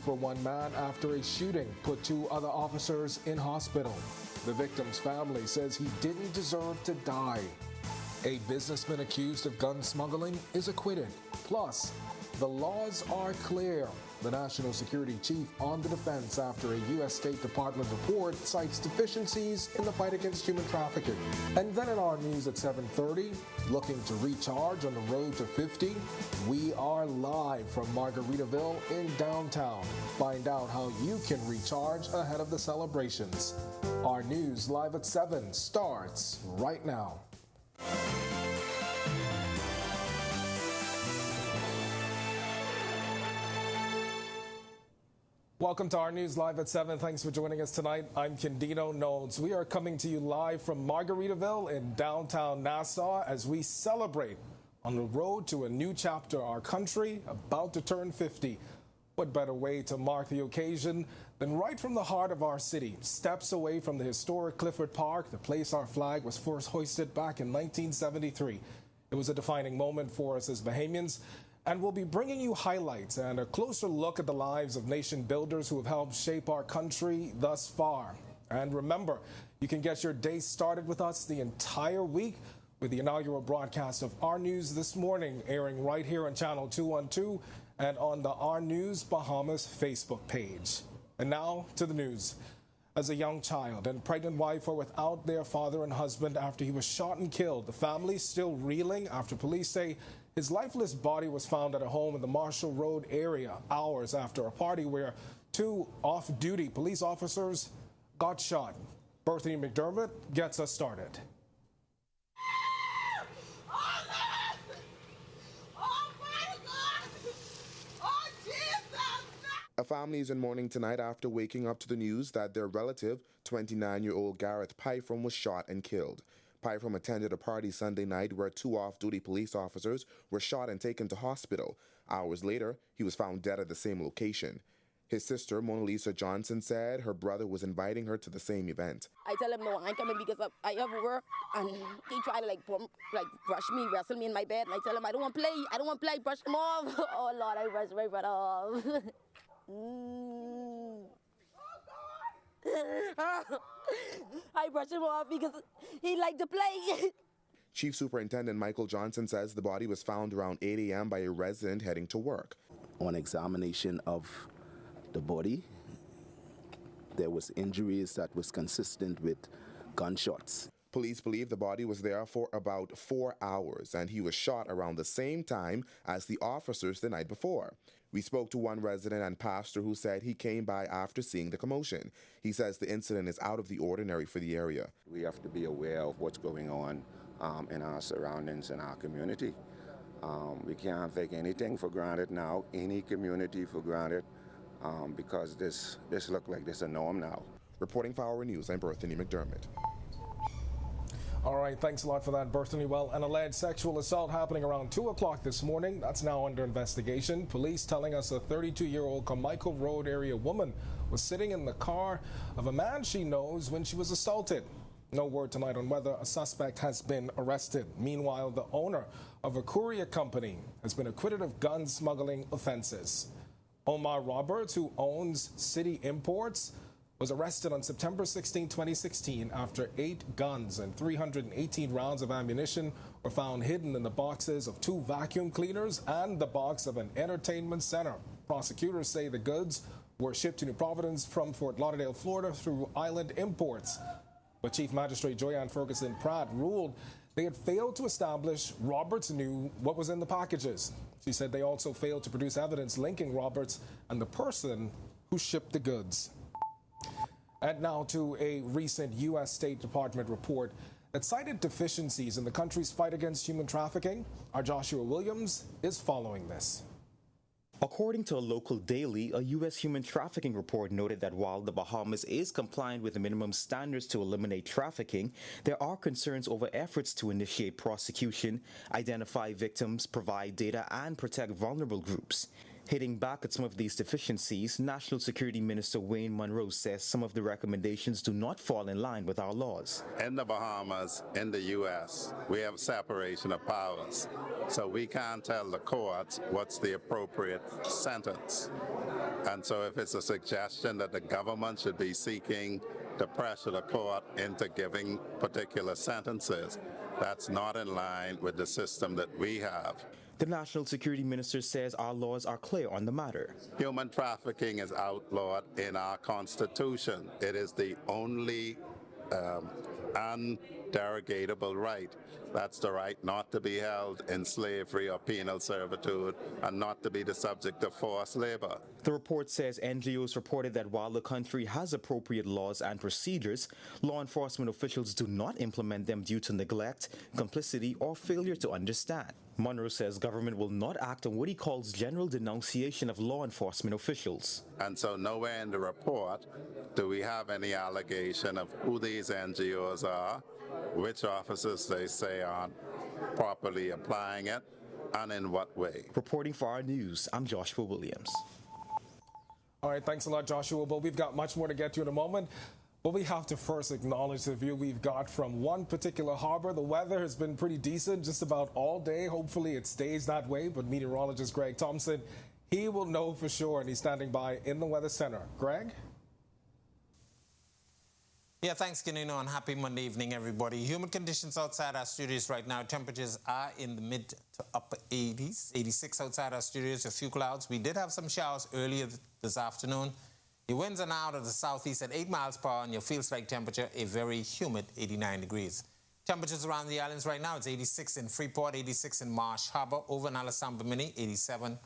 for one man after a shooting put two other officers in hospital. The victim's family says he didn't deserve to die. A businessman accused of gun smuggling is acquitted. Plus, the laws are clear. The national security chief on the defense after a U.S. State Department report cites deficiencies in the fight against human trafficking. And then in our news at 7:30, looking to recharge on the road to 50, we are live from Margaritaville in downtown. Find out how you can recharge ahead of the celebrations. Our news live at 7 starts right now. Welcome to our news live at 7. Thanks for joining us tonight. I'm Candido Knowles. We are coming to you live from Margaritaville in downtown Nassau as we celebrate on the road to a new chapter, our country about to turn 50. What better way to mark the occasion than right from the heart of our city, steps away from the historic Clifford Park, the place our flag was first hoisted back in 1973. It was a defining moment for us as Bahamians. And we'll be bringing you highlights and a closer look at the lives of nation builders who have helped shape our country thus far. And remember, you can get your day started with us the entire week with the inaugural broadcast of Our News This Morning, airing right here on Channel 212 and on the Our News Bahamas Facebook page. And now to the news. As a young child and pregnant wife were without their father and husband after he was shot and killed. The family still reeling after police say his lifeless body was found at a home in the Marshall Road area hours after a party where two off-duty police officers got shot. Berthany McDermott gets us started. A family is in mourning tonight after waking up to the news that their relative, 29-year-old Gareth Pyfrom, was shot and killed. Pyfrom attended a party Sunday night where two off-duty police officers were shot and taken to hospital. Hours later, he was found dead at the same location. His sister, Mona Lisa Johnson, said her brother was inviting her to the same event. I tell him, no, I ain't coming because I have work, and he try to brush me, wrestle me in my bed, and I tell him, I don't want to play, brush him off. Oh, Lord, I brushed my brother off. I brushed him off because he liked to play. Chief Superintendent Michael Johnson says the body was found around 8 a.m. by a resident heading to work. On examination of the body, there was injuries that was consistent with gunshots. Police believe the body was there for about 4 hours and he was shot around the same time as the officers the night before. We spoke to one resident and pastor who said he came by after seeing the commotion. He says the incident is out of the ordinary for the area. We have to be aware of what's going on in our surroundings, in our community. We can't take anything for granted now, any community for granted, because this looks like this is a norm now. Reporting for Our News, I'm Berthany McDermott. All right, thanks a lot for that, Berthany. Well, an alleged sexual assault happening around 2 o'clock this morning. That's now under investigation. Police telling us a 32-year-old Carmichael Road area woman was sitting in the car of a man she knows when she was assaulted. No word tonight on whether a suspect has been arrested. Meanwhile, the owner of a courier company has been acquitted of gun smuggling offenses. Omar Roberts, who owns City Imports, was arrested on September 16, 2016 after 8 guns and 318 rounds of ammunition were found hidden in the boxes of 2 vacuum cleaners and the box of an entertainment center. Prosecutors say the goods were shipped to New Providence from Fort Lauderdale, Florida through Island Imports. But Chief Magistrate Joyanne Ferguson Pratt ruled they had failed to establish Roberts knew what was in the packages. She said they also failed to produce evidence linking Roberts and the person who shipped the goods. And now to a recent U.S. State Department report that cited deficiencies in the country's fight against human trafficking. Our Joshua Williams is following this. According to a local daily, a U.S. human trafficking report noted that while the Bahamas is compliant with the minimum standards to eliminate trafficking, there are concerns over efforts to initiate prosecution, identify victims, provide data, and protect vulnerable groups. Hitting back at some of these deficiencies, National Security Minister Wayne Munroe says some of the recommendations do not fall in line with our laws. In the Bahamas, in the U.S., we have separation of powers. So we can't tell the courts what's the appropriate sentence. And so if it's a suggestion that the government should be seeking to pressure the court into giving particular sentences, that's not in line with the system that we have. The National Security Minister says our laws are clear on the matter. Human trafficking is outlawed in our Constitution. It is the only underogatable right. That's the right not to be held in slavery or penal servitude and not to be the subject of forced labor. The report says NGOs reported that while the country has appropriate laws and procedures, law enforcement officials do not implement them due to neglect, complicity, or failure to understand. Munroe says government will not act on what he calls general denunciation of law enforcement officials. And so nowhere in the report do we have any allegation of who these NGOs are, which officers they say aren't properly applying it, and in what way. Reporting for Our News, I'm Joshua Williams. All right, thanks a lot, Joshua. But we've got much more to get to in a moment. But we have to first acknowledge the view we've got from one particular harbor. The weather has been pretty decent just about all day. Hopefully it stays that way. But meteorologist Greg Thompson, he will know for sure, and he's standing by in the Weather Center. Greg? Yeah, thanks, Ganino, and happy Monday evening, everybody. Humid conditions outside our studios right now. Temperatures are in the mid to upper 80s, 86 outside our studios, a few clouds. We did have some showers earlier this afternoon. The winds are now out of the southeast at 8 miles per hour, and your feels-like temperature, a very humid 89 degrees. Temperatures around the islands right now, it's 86 in Freeport, 86 in Marsh Harbor, over in Alessandro Mini, 87.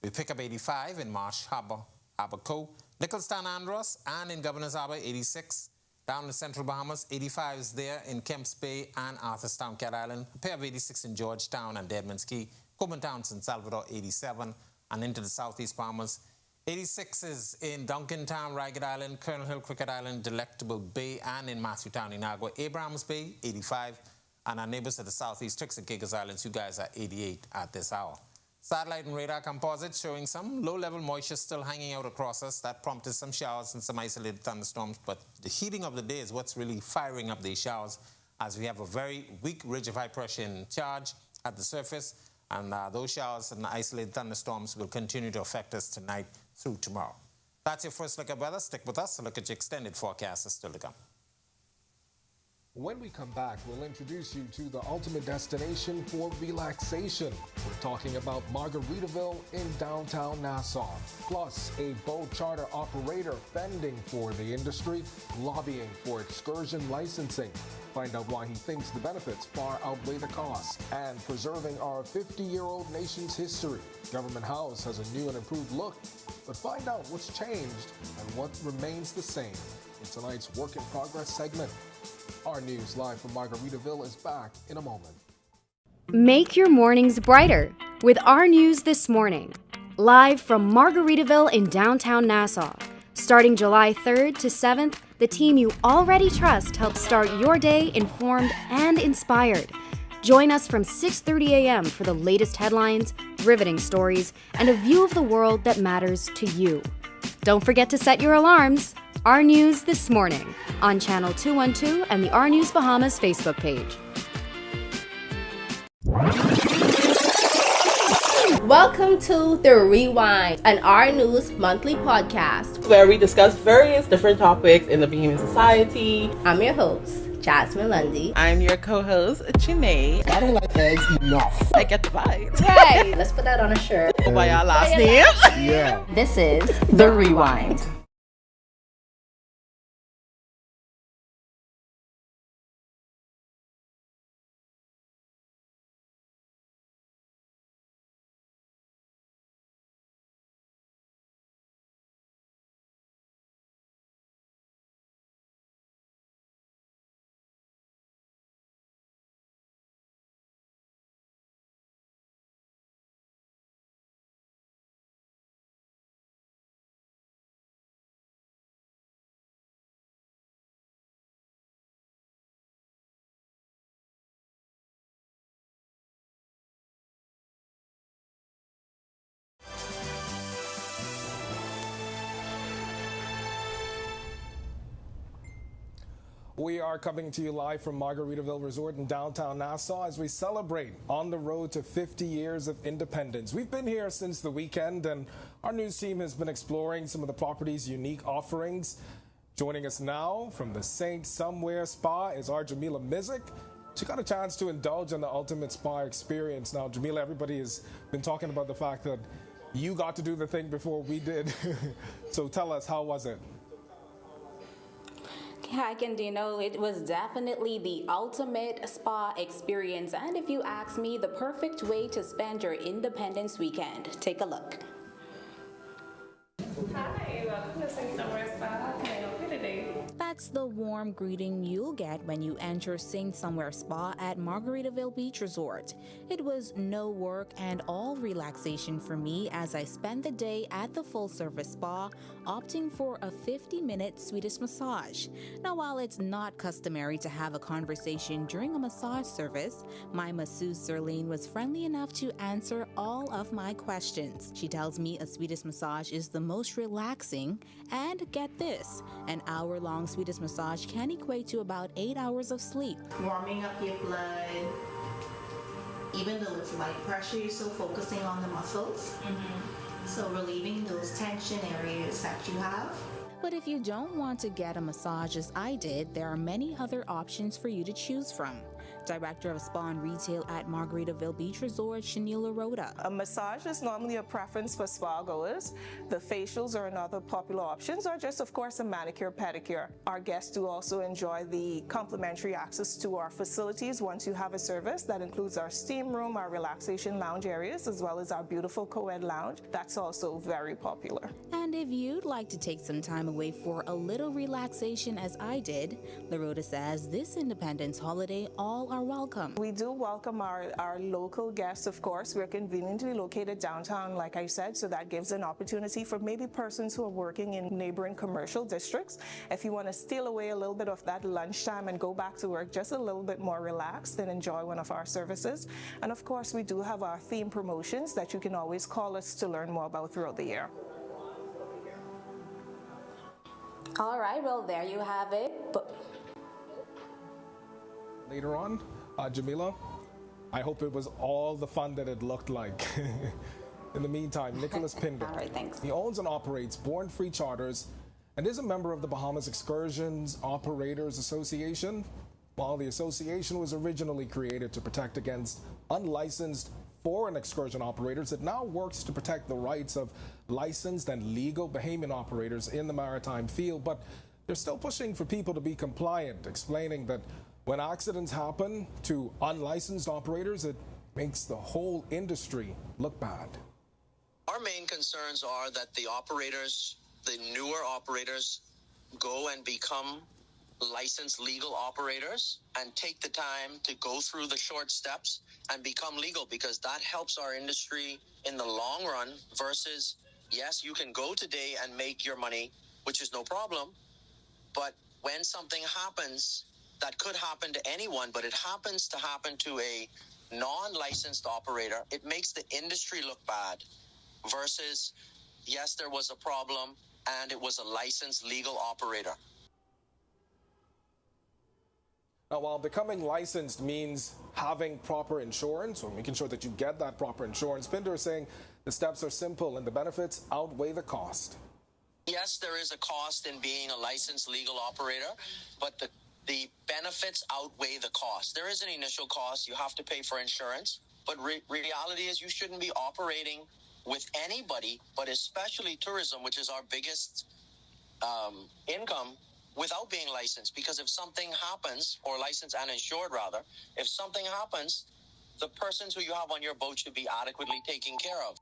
We pick up 85 in Marsh Harbor, Harbor Cove, Nicholstown, Andros, and in Governor's Harbor, 86. Down in Central Bahamas, 85 is there in Kemps Bay and Arthurstown, Cat Island. A pair of 86 in Georgetown and Deadman's Key. Coburn Town, San Salvador, 87. And into the Southeast Bahamas, 86 is in Duncantown, Ragged Island, Colonel Hill, Cricket Island, Delectable Bay, and in Matthewtown, Inagua. Abrahams Bay, 85. And our neighbors to the southeast, Turks and Caicos Islands, you guys are 88 at this hour. Satellite and radar composites showing some low-level moisture still hanging out across us. That prompted some showers and some isolated thunderstorms. But the heating of the day is what's really firing up these showers, as we have a very weak ridge of high pressure in charge at the surface. And those showers and isolated thunderstorms will continue to affect us tonight through tomorrow. That's your first look at weather. Stick with us. A look at your extended forecast is still to come. When we come back, we'll introduce you to the ultimate destination for relaxation. We're talking about Margaritaville in downtown Nassau. Plus, a boat charter operator fending for the industry, lobbying for excursion licensing. Find out why he thinks the benefits far outweigh the costs. And preserving our 50-year-old nation's history. Government House has a new and improved look. But find out what's changed and what remains the same in tonight's Work in Progress segment. Our News live from Margaritaville is back in a moment. Make your mornings brighter with Our News This Morning. Live from Margaritaville in downtown Nassau. Starting July 3rd to 7th, the team you already trust helps start your day informed and inspired. Join us from 6:30 a.m. for the latest headlines, riveting stories, and a view of the world that matters to you. Don't forget to set your alarms. Our News This Morning on Channel 212 and the Our News Bahamas Facebook page. Welcome to The Rewind, an Our News monthly podcast where we discuss various different topics in the Bahamian society. I'm your host, Jasmine Lundy. I'm your co-host, Janae. I don't like eggs enough. I get the vibes. Right, let's put that on a shirt. By our last name. Yeah. This is The Rewind. We are coming to you live from Margaritaville Resort in downtown Nassau as we celebrate on the road to 50 years of independence. We've been here since the weekend, and our news team has been exploring some of the property's unique offerings. Joining us now from the Saint Somewhere Spa is our Jamila Mizik. She got a chance to indulge in the ultimate spa experience. Now, Jamila, everybody has been talking about the fact that you got to do the thing before we did. So tell us, how was it? Hi, Kendino. It was definitely the ultimate spa experience, and if you ask me, the perfect way to spend your Independence weekend. Take a look. Hi, welcome to Saint Somewhere Spa. How can I help you today? That's the warm greeting you'll get when you enter Saint Somewhere Spa at Margaritaville Beach Resort. It was no work and all relaxation for me as I spent the day at the full-service spa, opting for a 50-minute Swedish massage. Now, while it's not customary to have a conversation during a massage service, my masseuse Serlene was friendly enough to answer all of my questions. She tells me a Swedish massage is the most relaxing, and get this, an hour-long Swedish massage can equate to about 8 hours of sleep. Warming up your blood, even though it's light pressure, you're still focusing on the muscles. So relieving those tension areas that you have. But if you don't want to get a massage as I did, there are many other options for you to choose from. Director of Spa and Retail at Margaritaville Beach Resort, Shanila Rhoda. A massage is normally a preference for spa goers. The facials are another popular options, or just, of course, a manicure, pedicure. Our guests do also enjoy the complimentary access to our facilities once you have a service. That includes our steam room, our relaxation lounge areas, as well as our beautiful co-ed lounge. That's also very popular. And if you'd like to take some time away for a little relaxation as I did, Rhoda says this Independence holiday, all are welcome. We do welcome our local guests, of course. We're conveniently located downtown, like I said, so that gives an opportunity for maybe persons who are working in neighboring commercial districts. If you want to steal away a little bit of that lunchtime and go back to work just a little bit more relaxed, and enjoy one of our services. And of course, we do have our theme promotions that you can always call us to learn more about throughout the year. All right, well, there you have it. Later on, Jamila, I hope it was all the fun that it looked like. In the meantime, Nicholas Pinder. All right, thanks. He owns and operates Born Free Charters and is a member of the Bahamas Excursions Operators Association. While the association was originally created to protect against unlicensed foreign excursion operators, it now works to protect the rights of licensed and legal Bahamian operators in the maritime field. But they're still pushing for people to be compliant, explaining that when accidents happen to unlicensed operators, it makes the whole industry look bad. Our main concerns are that the operators, the newer operators, go and become licensed legal operators and take the time to go through the short steps and become legal, because that helps our industry in the long run versus, yes, you can go today and make your money, which is no problem, but when something happens, that could happen to anyone, but it happens to happen to a non-licensed operator, it makes the industry look bad versus, yes, there was a problem and it was a licensed legal operator. Now, while becoming licensed means having proper insurance or making sure that you get that proper insurance, Pinder is saying the steps are simple and the benefits outweigh the cost. Yes, there is a cost in being a licensed legal operator, but the benefits outweigh the cost. There is an initial cost. You have to pay for insurance, but reality is you shouldn't be operating with anybody, but especially tourism, which is our biggest income, without being licensed. Because if something happens, or licensed and insured rather, if something happens, the persons who you have on your boat should be adequately taken care of.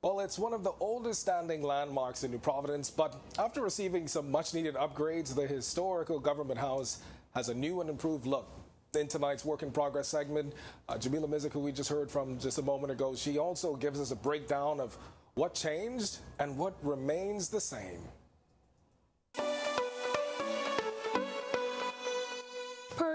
Well, it's one of the oldest standing landmarks in New Providence, but after receiving some much-needed upgrades, the historical government house has a new and improved look. In tonight's Work in Progress segment, Jamila Mizik, who we just heard from just a moment ago, she also gives us a breakdown of what changed and what remains the same.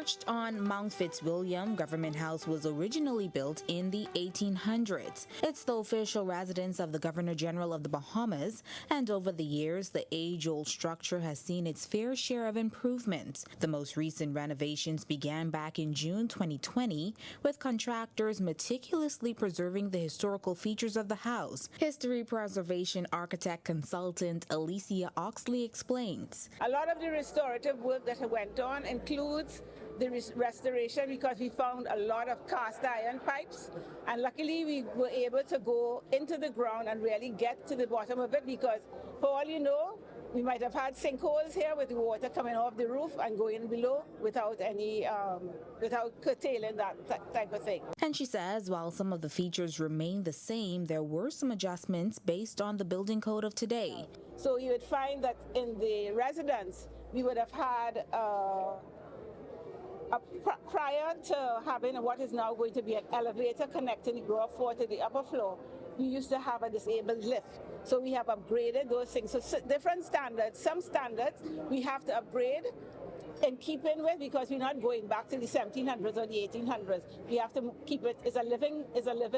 Perched on Mount Fitzwilliam, Government House was originally built in the 1800s. It's the official residence of the Governor General of the Bahamas, and over the years, the age-old structure has seen its fair share of improvements. The most recent renovations began back in June 2020, with contractors meticulously preserving the historical features of the house. History preservation architect consultant Alicia Oxley explains. A lot of the restorative work that went on includes the restoration, because we found a lot of cast iron pipes, and luckily we were able to go into the ground and really get to the bottom of it, because for all you know, we might have had sinkholes here with the water coming off the roof and going below without curtailing that type of thing. And she says while some of the features remain the same, there were some adjustments based on the building code of today. So you would find that in the residence, we would have had prior to having what is now going to be an elevator connecting the ground floor to the upper floor, we used to have a disabled lift. So we have upgraded those things. So different standards, some standards we have to upgrade in keeping with, because we're not going back to the 1700s or the 1800s. We have to keep it as a living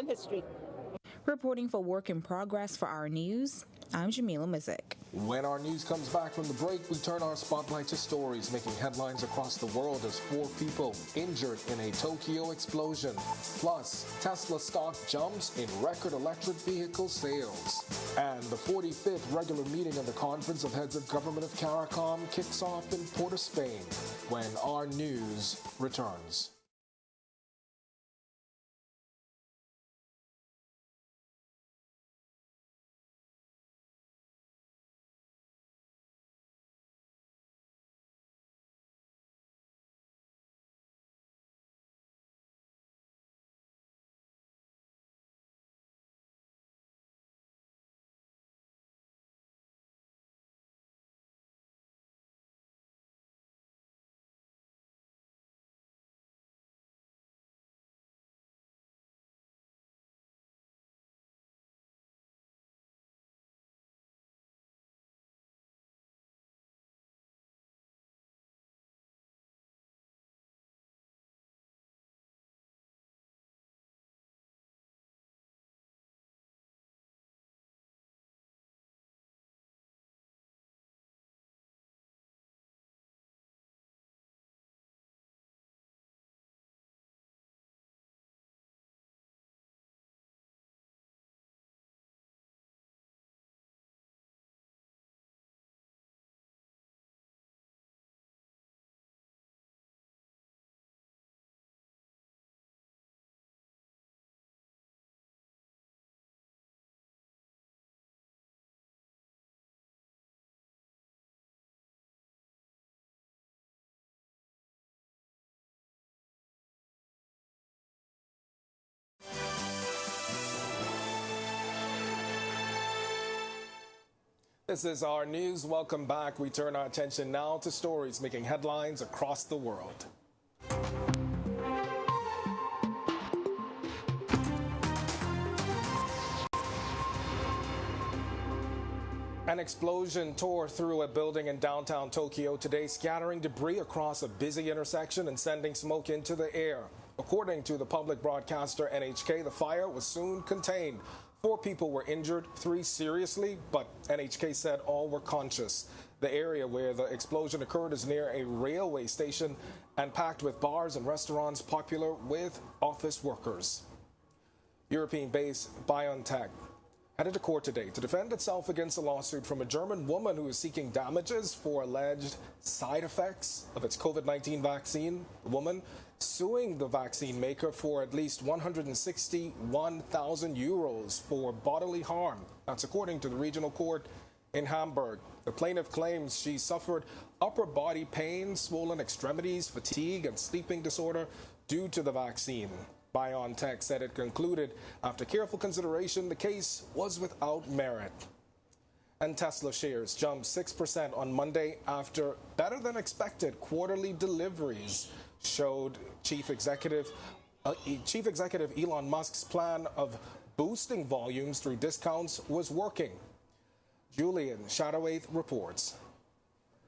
history. Reporting for Work in Progress for Our News, I'm Jamila Mizik. When our news comes back from the break, we turn our spotlight to stories making headlines across the world as 4 people injured in a Tokyo explosion. Plus, Tesla stock jumps in record electric vehicle sales. And the 45th regular meeting of the Conference of Heads of Government of Caricom kicks off in Port of Spain when our news returns. This is our news. Welcome back. We turn our attention now to stories making headlines across the world. An explosion tore through a building in downtown Tokyo today, scattering debris across a busy intersection and sending smoke into the air. According to the public broadcaster NHK, the fire was soon contained. 4 people were injured, 3 seriously, but NHK said all were conscious. The area where the explosion occurred is near a railway station and packed with bars and restaurants popular with office workers. European-based BioNTech headed to court today to defend itself against a lawsuit from a German woman who is seeking damages for alleged side effects of its COVID-19 vaccine. The woman suing the vaccine maker for at least 161,000 euros for bodily harm. That's according to the regional court in Hamburg. The plaintiff claims she suffered upper body pain, swollen extremities, fatigue, and sleeping disorder due to the vaccine. BioNTech said it concluded after careful consideration the case was without merit. And Tesla shares jumped 6% on Monday after better than expected quarterly deliveries showed Chief Executive Elon Musk's plan of boosting volumes through discounts was working. Julian Shadoway reports.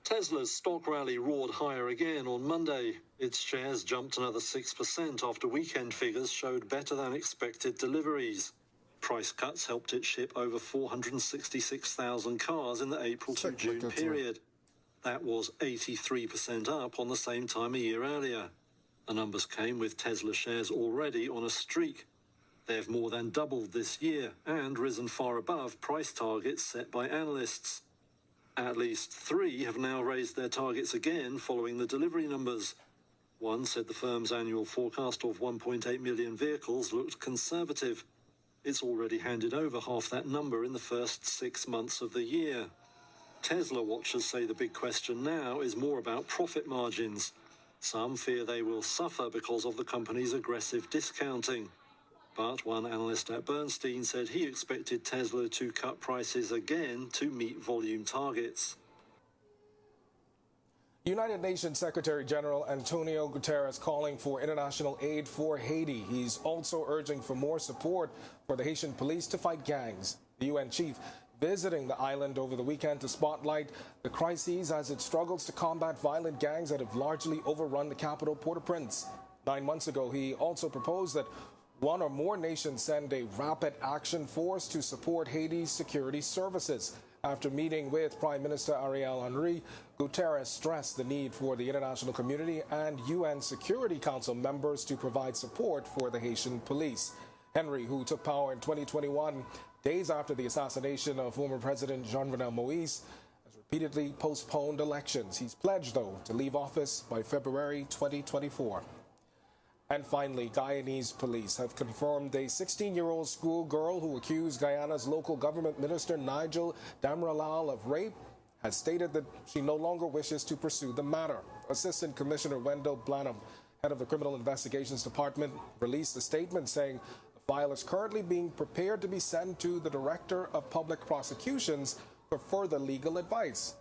Tesla's stock rally roared higher again on Monday. Its shares jumped another 6% after weekend figures showed better than expected deliveries. Price cuts helped it ship over 466,000 cars in the April to June period. That was 83% up on the same time a year earlier. The numbers came with Tesla shares already on a streak. They've more than doubled this year and risen far above price targets set by analysts. At least 3 have now raised their targets again following the delivery numbers. One said the firm's annual forecast of 1.8 million vehicles looked conservative. It's already handed over half that number in the first 6 months of the year. Tesla watchers say the big question now is more about profit margins. Some fear they will suffer because of the company's aggressive discounting. But one analyst at Bernstein said he expected Tesla to cut prices again to meet volume targets. United Nations Secretary General Antonio Guterres calling for international aid for Haiti. He's also urging for more support for the Haitian police to fight gangs. The UN chief visiting the island over the weekend to spotlight the crises as it struggles to combat violent gangs that have largely overrun the capital, Port-au-Prince. 9 months ago, he also proposed that one or more nations send a rapid action force to support Haiti's security services. After meeting with Prime Minister Ariel Henry, Guterres stressed the need for the international community and UN Security Council members to provide support for the Haitian police. Henry, who took power in 2021, days after the assassination of former President Jovenel Moïse, has repeatedly postponed elections. He's pledged, though, to leave office by February 2024. And finally, Guyanese police have confirmed a 16-year-old schoolgirl who accused Guyana's local government minister Nigel Damrelal of rape has stated that she no longer wishes to pursue the matter. Assistant Commissioner Wendell Blanham, head of the Criminal Investigations Department, released a statement saying the file is currently being prepared to be sent to the Director of Public Prosecutions for further legal advice.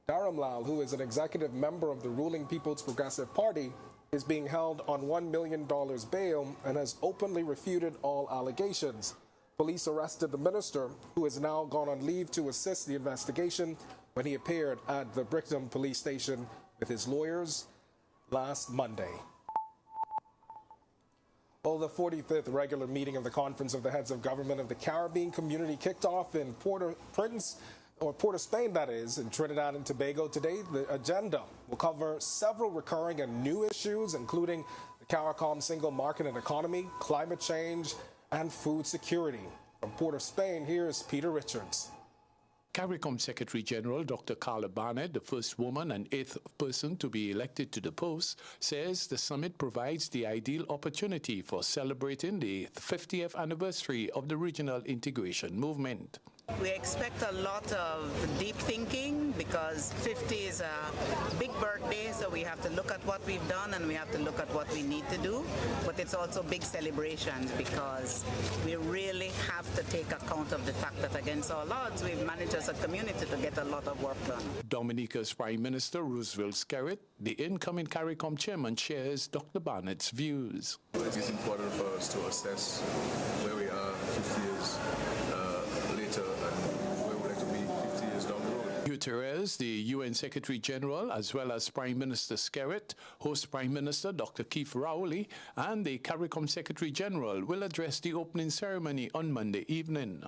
Damrelal, who is an executive member of the ruling People's Progressive Party, is being held on $1 million bail and has openly refuted all allegations. Police arrested the minister, who has now gone on leave to assist the investigation, when he appeared at the Brickton police station with his lawyers last Monday. Well, the 45th regular meeting of the Conference of the Heads of Government of the Caribbean Community kicked off in Port-au-Prince, or Port of Spain, that is, in Trinidad and Tobago. Today, the agenda will cover several recurring and new issues, including the Caricom single market and economy, climate change, and food security. From Port of Spain, here's Peter Richards. Caricom Secretary General Dr. Carla Barnett, the first woman and 8th person to be elected to the post, says the summit provides the ideal opportunity for celebrating the 50th anniversary of the regional integration movement. We expect a lot of deep thinking because 50 is a big birthday, so we have to look at what we've done and we have to look at what we need to do. But it's also big celebrations because we really have to take account of the fact that against all odds, we've managed as a community to get a lot of work done. Dominica's Prime Minister Roosevelt Skerritt, the incoming CARICOM chairman, shares Dr. Barnett's views. It's important for us to assess where we are 50 years later and where we'd like to be 50 years down the road. Guterres, the UN Secretary General, as well as Prime Minister Skerritt, host Prime Minister Dr. Keith Rowley, and the CARICOM Secretary General will address the opening ceremony on Monday evening.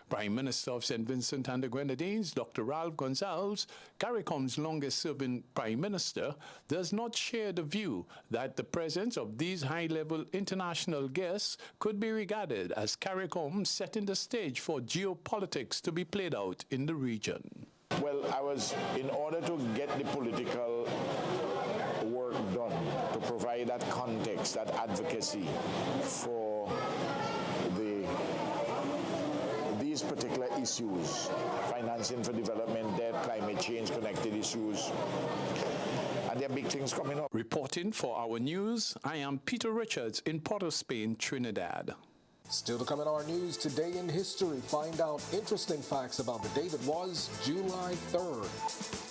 Prime Minister of St. Vincent and the Grenadines, Dr. Ralph Gonsalves, CARICOM's longest-serving Prime Minister, does not share the view that the presence of these high-level international guests could be regarded as CARICOM setting the stage for geopolitics to be played out in the region. Well, in order to get the political work done, to provide that context, that advocacy for these particular issues, financing for development, debt, climate change, connected issues, and there are big things coming up. Reporting for Our News, I am Peter Richards in Port of Spain, Trinidad. Still to come in our news, today in history, find out interesting facts about the day that was July 3rd.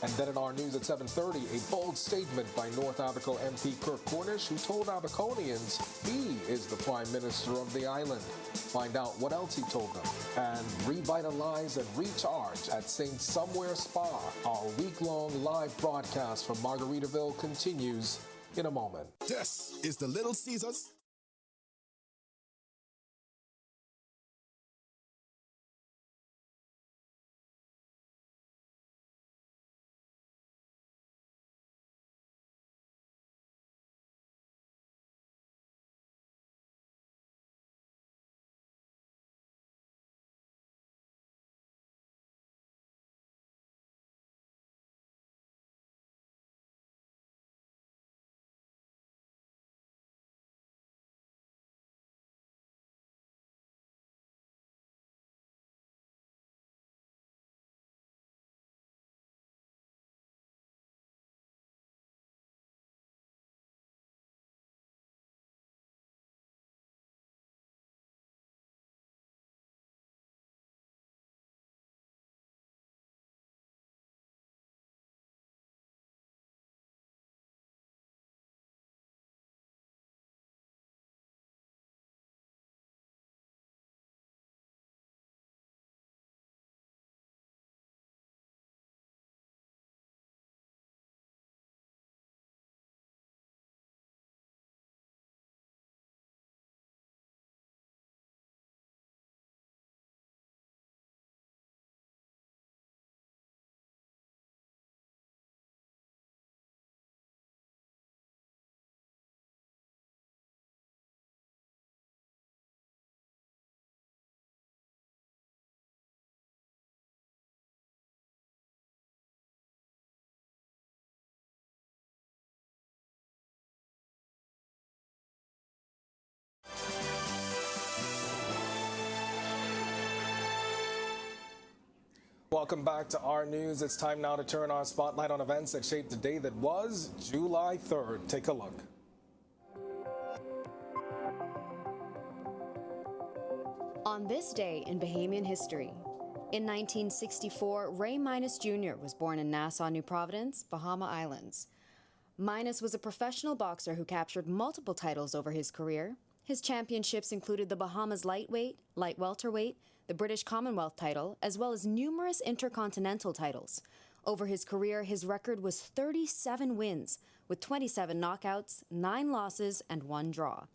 And then in our news at 7:30, a bold statement by North Abaco MP Kirk Cornish, who told Abaconians he is the Prime Minister of the island. Find out what else he told them. And revitalize and recharge at St. Somewhere Spa. Our week-long live broadcast from Margaritaville continues in a moment. This is the Little Caesars. Welcome back to Our News. It's time now to turn our spotlight on events that shaped the day that was July 3rd. Take a look. On this day in Bahamian history, in 1964, Ray Minus Jr. was born in Nassau, New Providence, Bahama Islands. Minus was a professional boxer who captured multiple titles over his career. His championships included the Bahamas lightweight, light welterweight, the British Commonwealth title, as well as numerous intercontinental titles. Over his career, his record was 37 wins, with 27 knockouts, 9 losses, and 1 draw.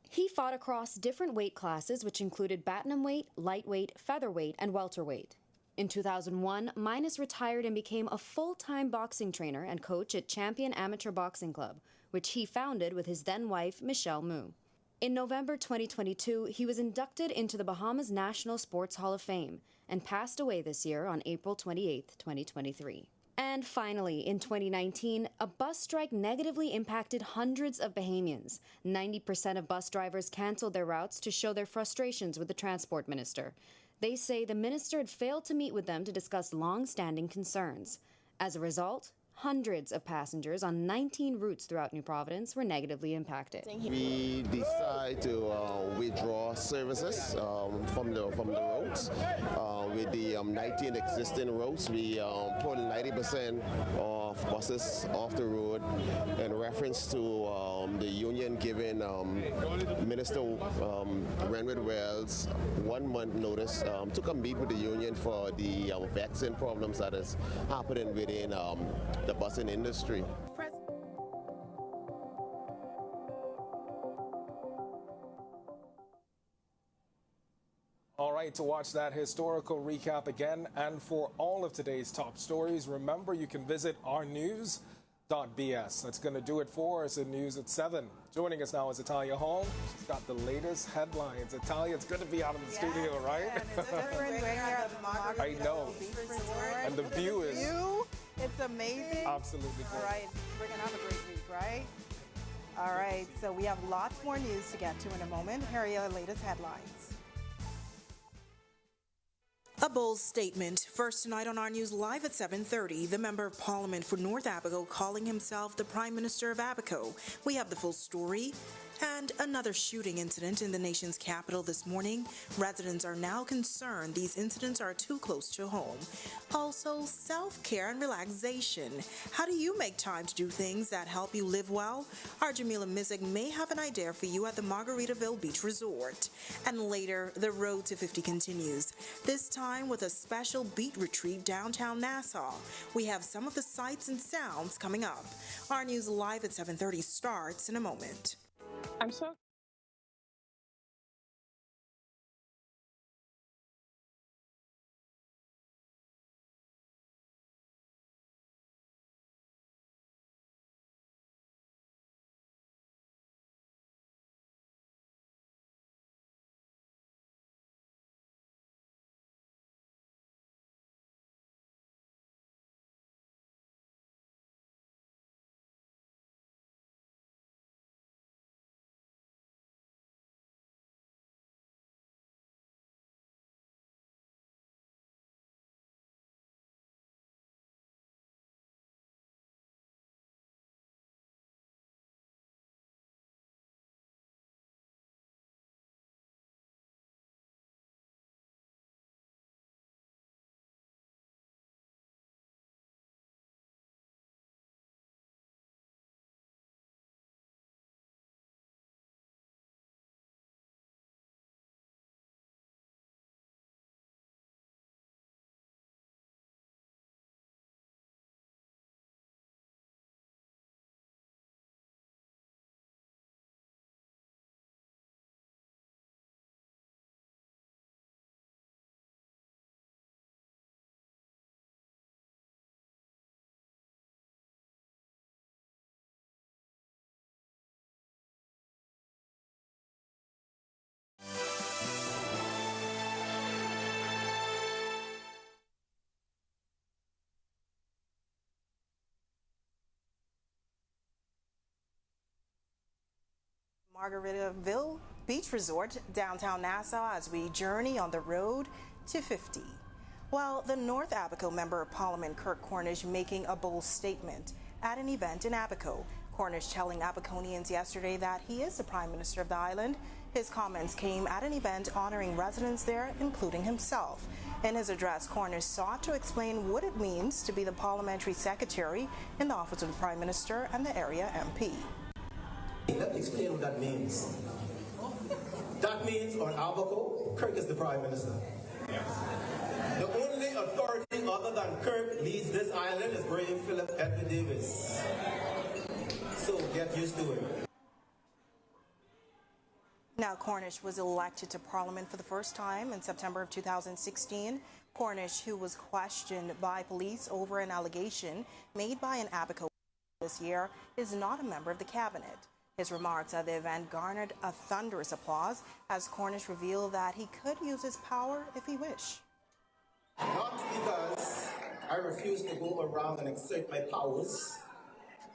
He fought across different weight classes, which included bantamweight, lightweight, featherweight, and welterweight. In 2001, Minus retired and became a full-time boxing trainer and coach at Champion Amateur Boxing Club, which he founded with his then-wife, Michelle Moo. In November 2022, he was inducted into the Bahamas National Sports Hall of Fame and passed away this year on April 28, 2023. And finally, in 2019, a bus strike negatively impacted hundreds of Bahamians. 90% of bus drivers canceled their routes to show their frustrations with the transport minister. They say the minister had failed to meet with them to discuss long-standing concerns. As a result, hundreds of passengers on 19 routes throughout New Providence were negatively impacted. We decide to withdraw services from the roads. With the 19 existing roads, we pulled 90% of buses off the road in reference to the union giving Minister Renwick Wells 1 month notice to come meet with the union for the vaccine problems that is happening within the busing industry. All right, to watch that historical recap again and for all of today's top stories, remember you can visit ournews.bs. That's going to do it for us in News at 7. Joining us now is Italia Hall. She's got the latest headlines. Italia, it's good to be out of the studio, right? I know. And the view is... It's amazing. Absolutely great. All right, we're going to have a great week, right? All right, so we have lots more news to get to in a moment. Here are your latest headlines. A bold statement. First tonight on Our News Live at 7:30, the Member of Parliament for North Abaco calling himself the Prime Minister of Abaco. We have the full story And another shooting incident in the nation's capital this morning. Residents are now concerned these incidents are too close to home. Also, self-care and relaxation. How do you make time to do things that help you live well? Our Jamila Mizik may have an idea for you at the Margaritaville Beach Resort. And later, the road to 50 continues, this time with a special beat retreat downtown Nassau. We have some of the sights and sounds coming up. Our news live at 7:30 starts in a moment. I'm so Margaritaville Beach Resort, downtown Nassau, as we journey on the road to 50. Well, the North Abaco Member of Parliament Kirk Cornish making a bold statement at an event in Abaco. Cornish telling Abaconians yesterday that he is the Prime Minister of the island. His comments came at an event honoring residents there, including himself. In his address, Cornish sought to explain what it means to be the Parliamentary Secretary in the Office of the Prime Minister and the area MP. Let me explain what that means. That means on Abaco, Kirk is the Prime Minister. The only authority other than Kirk leads this island is Brave Philip Edward Davis. So get used to it. Now, Cornish was elected to Parliament for the first time in September of 2016. Cornish, who was questioned by police over an allegation made by an Abaco this year, is not a member of the cabinet. His remarks at the event garnered a thunderous applause as Cornish revealed that he could use his power if he wished. Not because I refuse to go around and exert my powers,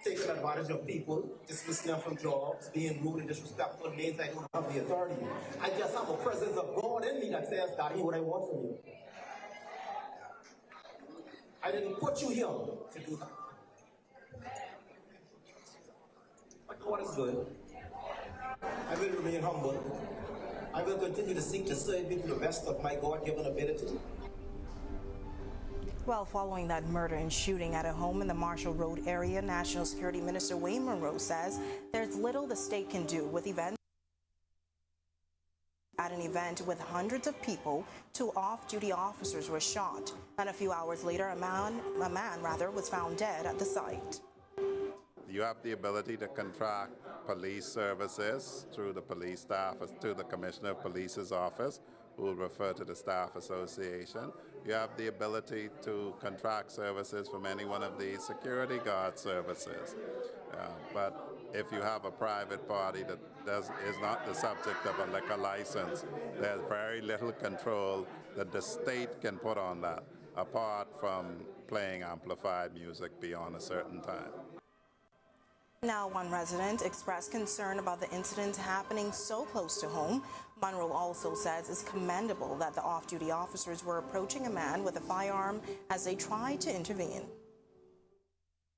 taking advantage of people, dismissing them from jobs, being rude and disrespectful means I don't have the authority. I just have a presence of God in me that says, Daddy, what I want from you. I didn't put you here to do that. But God is good. I will remain humble. I will continue to seek to serve you to the best of my God-given ability. Well, following that murder and shooting at a home in the Marshall Road area, National Security Minister Wayne Monroe says there's little the state can do with events. At an event with hundreds of people, 2 off-duty officers were shot, and a few hours later, a man was found dead at the site. You have the ability to contract police services through the police staff to the Commissioner of Police's office, who will refer to the Staff Association. You have the ability to contract services from any one of the security guard services. But if you have a private party that is not the subject of a liquor license, there's very little control that the state can put on that, apart from playing amplified music beyond a certain time. Now, one resident expressed concern about the incident happening so close to home. Monroe also says it's commendable that the off-duty officers were approaching a man with a firearm as they tried to intervene.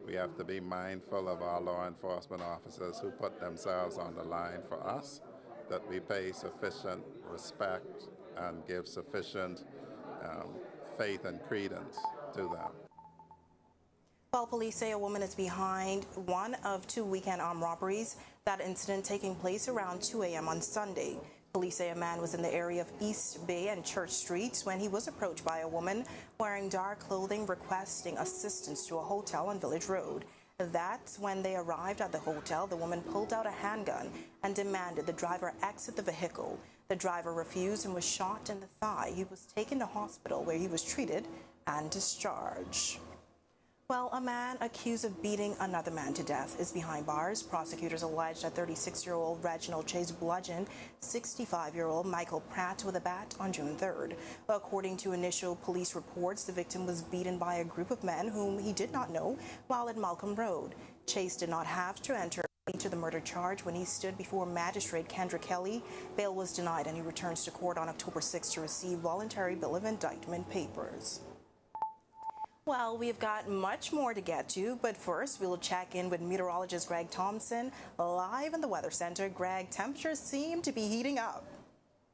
We have to be mindful of our law enforcement officers who put themselves on the line for us, that we pay sufficient respect and give sufficient faith and credence to them. Well, police say a woman is behind one of 2 weekend armed robberies. That incident taking place around 2 a.m. on Sunday. Police say a man was in the area of East Bay and Church Streets when he was approached by a woman wearing dark clothing requesting assistance to a hotel on Village Road. That's when they arrived at the hotel. The woman pulled out a handgun and demanded the driver exit the vehicle. The driver refused and was shot in the thigh. He was taken to hospital where he was treated and discharged. Well, a man accused of beating another man to death is behind bars. Prosecutors allege that 36-year-old Reginald Chase bludgeoned 65-year-old Michael Pratt with a bat on June 3rd. According to initial police reports, the victim was beaten by a group of men whom he did not know while at Malcolm Road. Chase did not have to enter to the murder charge when he stood before Magistrate Kendra Kelly. Bail was denied and he returns to court on October 6 to receive voluntary bill of indictment papers. Well, we've got much more to get to, but first we'll check in with meteorologist Greg Thompson live in the Weather Center. Greg, temperatures seem to be heating up.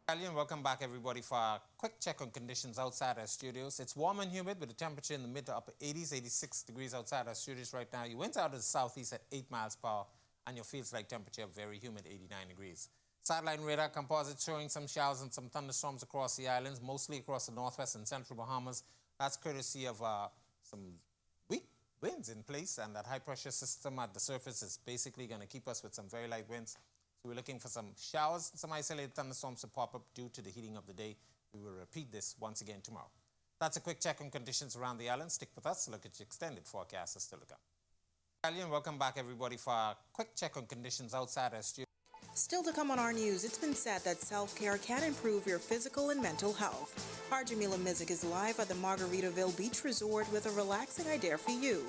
And welcome back, everybody, for a quick check on conditions outside our studios. It's warm and humid with a temperature in the mid to upper 80s, 86 degrees outside our studios right now. Your winds out of the southeast at 8 miles per hour, and your feels like temperature very humid, 89 degrees. Satellite radar composite showing some showers and some thunderstorms across the islands, mostly across the northwest and central Bahamas. That's courtesy of some weak winds in place, and that high pressure system at the surface is basically going to keep us with some very light winds. So we're looking for some showers, some isolated thunderstorms to pop up due to the heating of the day. We will repeat this once again tomorrow. That's a quick check on conditions around the island. Stick with us to look at your extended forecast is still to come. And welcome back, everybody, for a quick check on conditions outside our studio. Still to come on our news, it's been said that self-care can improve your physical and mental health. Our Jamila Mizik is live at the Margaritaville Beach Resort with a relaxing idea for you.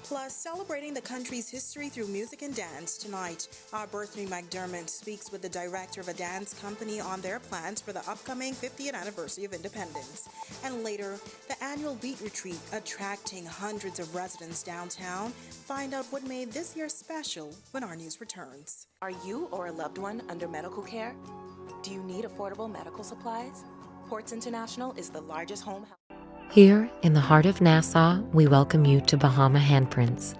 Plus, celebrating the country's history through music and dance. Tonight, our Berthany McDermott speaks with the director of a dance company on their plans for the upcoming 50th anniversary of independence. And later, the annual Beat Retreat attracting hundreds of residents downtown. Find out what made this year special when our news returns. Are you or a loved one under medical care? Do you need affordable medical supplies? Ports International is the largest home health. Here, in the heart of Nassau, we welcome you to Bahama Handprints.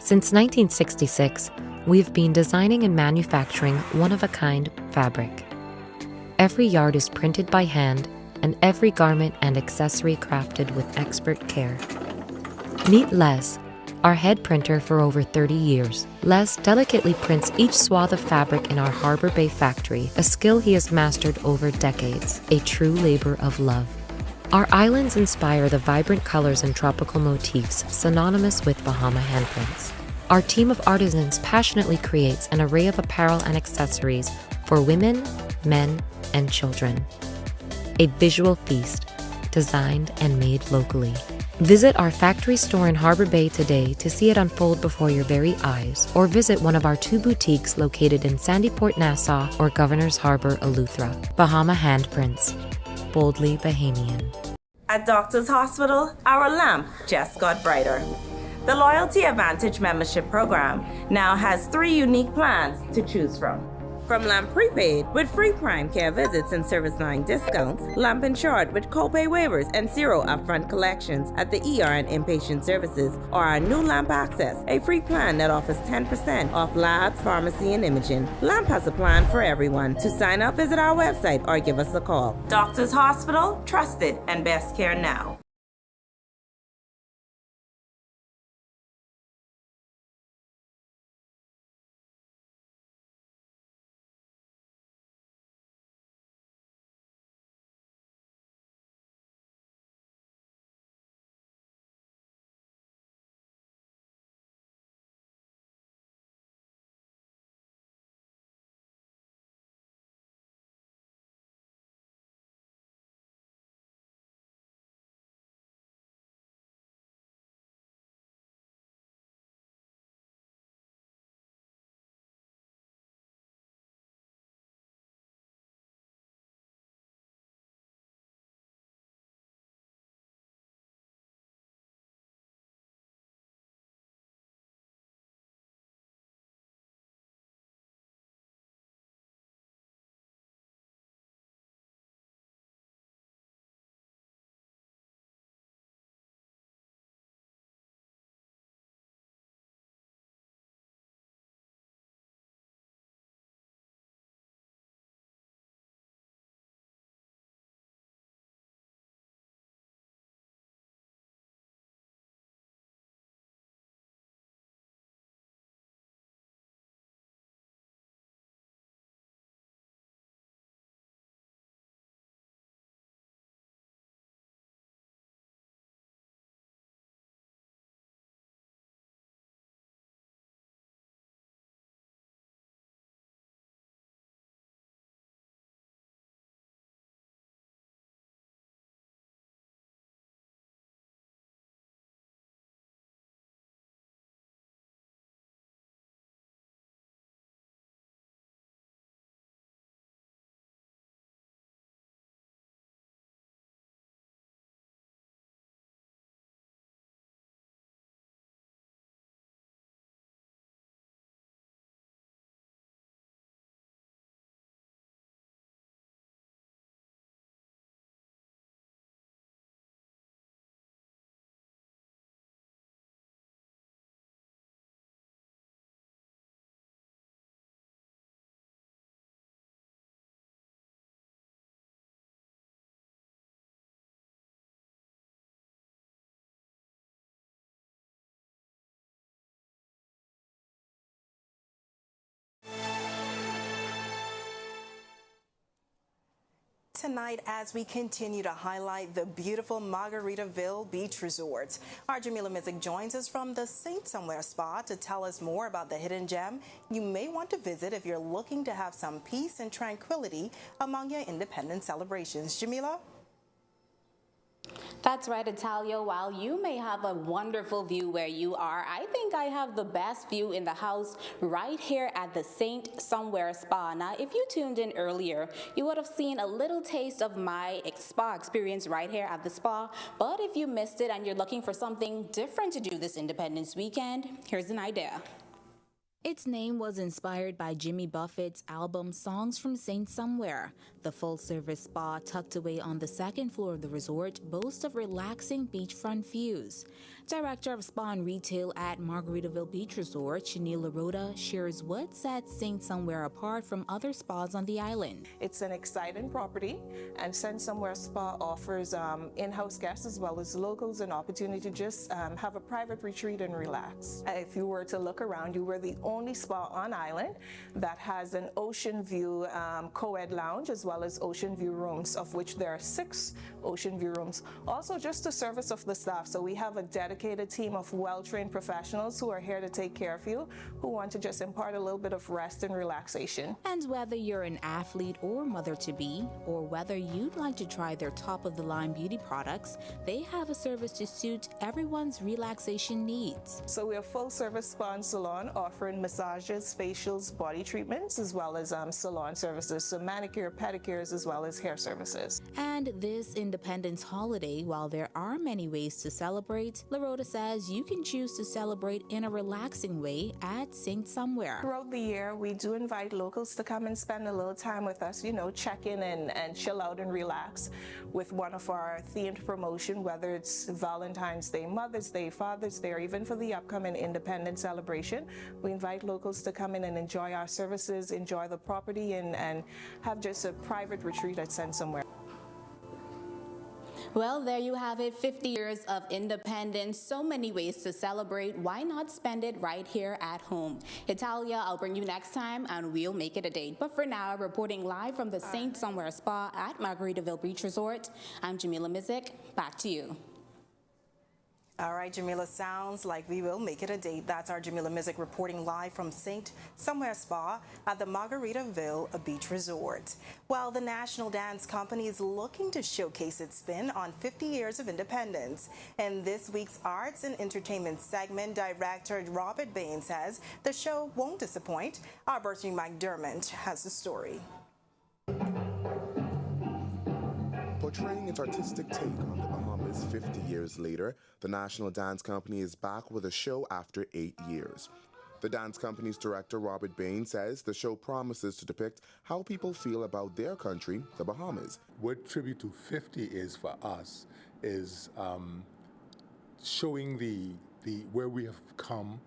Since 1966, we've been designing and manufacturing one-of-a-kind fabric. Every yard is printed by hand, and every garment and accessory crafted with expert care. Meet Les, our head printer for over 30 years. Les delicately prints each swath of fabric in our Harbor Bay factory, a skill he has mastered over decades, a true labor of love. Our islands inspire the vibrant colors and tropical motifs synonymous with Bahama handprints. Our team of artisans passionately creates an array of apparel and accessories for women, men, and children. A visual feast, designed and made locally. Visit our factory store in Harbor Bay today to see it unfold before your very eyes, or visit one of our 2 boutiques located in Sandyport, Nassau, or Governor's Harbor, Eleuthera. Bahama Handprints. Boldly Bahamian. At Doctors Hospital, our lamp just got brighter. The Loyalty Advantage membership program now has 3 unique plans to choose from. From Lamp Prepaid with free prime care visits and service line discounts, Lamp Insured with copay waivers and 0 upfront collections at the ER and inpatient services, or our new Lamp Access, a free plan that offers 10% off lab, pharmacy, and imaging. Lamp has a plan for everyone. To sign up, visit our website or give us a call. Doctors Hospital, trusted and best care now. tonight as we continue to highlight the beautiful Margaritaville Beach Resort. Our Jamila Mizik joins us from the Saint Somewhere Spa to tell us more about the hidden gem you may want to visit if you're looking to have some peace and tranquility among your independence celebrations. Jamila? That's right, Italia. While you may have a wonderful view where you are, I think I have the best view in the house right here at the Saint Somewhere Spa. Now, if you tuned in earlier, you would have seen a little taste of my spa experience right here at the spa. But if you missed it and you're looking for something different to do this Independence weekend, here's an idea. Its name was inspired by Jimmy Buffett's album Songs from Saint Somewhere. The full-service spa tucked away on the second floor of the resort boasts of relaxing beachfront views. Director of Spa and Retail at Margaritaville Beach Resort, Shanila Rhoda, shares what sets Saint Somewhere apart from other spas on the island. It's an exciting property, and Saint Somewhere Spa offers in-house guests as well as locals an opportunity to just have a private retreat and relax. If you were to look around, you were the only spa on island that has an ocean view co-ed lounge as well as ocean view rooms, of which there are 6 ocean view rooms. Also, just the service of the staff. So we have a dedicated team of well-trained professionals who are here to take care of you, who want to just impart a little bit of rest and relaxation. And whether you're an athlete or mother-to-be, or whether you'd like to try their top-of-the-line beauty products, they have a service to suit everyone's relaxation needs. So we're a full-service spa and salon offering massages, facials, body treatments, as well as salon services, so manicure, pedicures, as well as hair services. And this Independence holiday, while there are many ways to celebrate, LaRhoda says you can choose to celebrate in a relaxing way at Saint Somewhere. Throughout the year, we do invite locals to come and spend a little time with us, you know, check in and chill out and relax with one of our themed promotion, whether it's Valentine's Day, Mother's Day, Father's Day, or even for the upcoming Independence celebration. We invite locals to come in and enjoy our services, enjoy the property, and have just a private retreat at Saint Somewhere. Well, there you have it, 50 years of independence, so many ways to celebrate. Why not spend it right here at home? Italia, I'll bring you next time and we'll make it a date. But for now, reporting live from the Saint Somewhere Spa at Margaritaville Beach Resort, I'm Jamila Mizik. Back to you. All right, Jamila, sounds like we will make it a date. That's our Jamila Mizik reporting live from Saint Somewhere Spa at the Margaritaville Beach Resort. Well, the National Dance Company is looking to showcase its spin on 50 years of independence. In this week's Arts and Entertainment segment, director Robert Bain says the show won't disappoint. Our Bertie McDermott has the story. Portraying its artistic take on the Bahamas 50 years later, the National Dance Company is back with a show after 8 years. The dance company's director, Robert Bain, says the show promises to depict how people feel about their country, the Bahamas. What Tribute to 50 is for us is showing the where we have come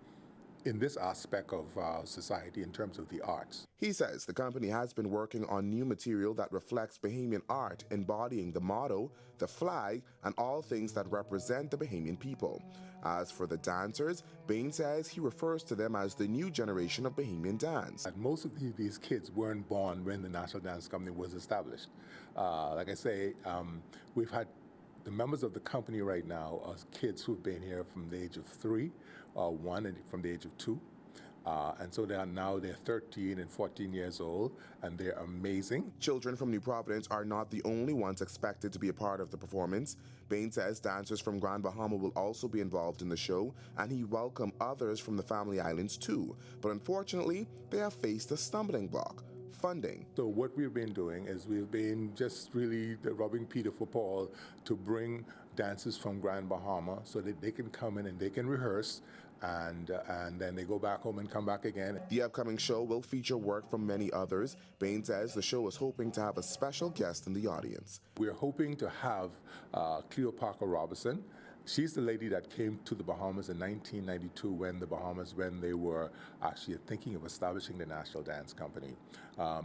in this aspect of society in terms of the arts. He says the company has been working on new material that reflects Bahamian art, embodying the motto, the flag, and all things that represent the Bahamian people. As for the dancers, Bain says he refers to them as the new generation of Bahamian dance. Most of these kids weren't born when the National Dance Company was established. Like I say, we've had the members of the company right now are kids who've been here from the age of 3, 1 and from the age of 2. And so they're 13 and 14 years old, and they're amazing. Children from New Providence are not the only ones expected to be a part of the performance. Bain says dancers from Grand Bahama will also be involved in the show, and he welcomed others from the Family Islands too. But unfortunately, they have faced a stumbling block: funding. So what we've been doing is we've been just really rubbing Peter for Paul to bring dancers from Grand Bahama so that they can come in and they can rehearse, and then they go back home and come back again. The upcoming show will feature work from many others. Bain says the show is hoping to have a special guest in the audience. We're hoping to have Cleo Parker Robinson. She's the lady that came to the Bahamas in 1992 when they were actually thinking of establishing the National Dance Company.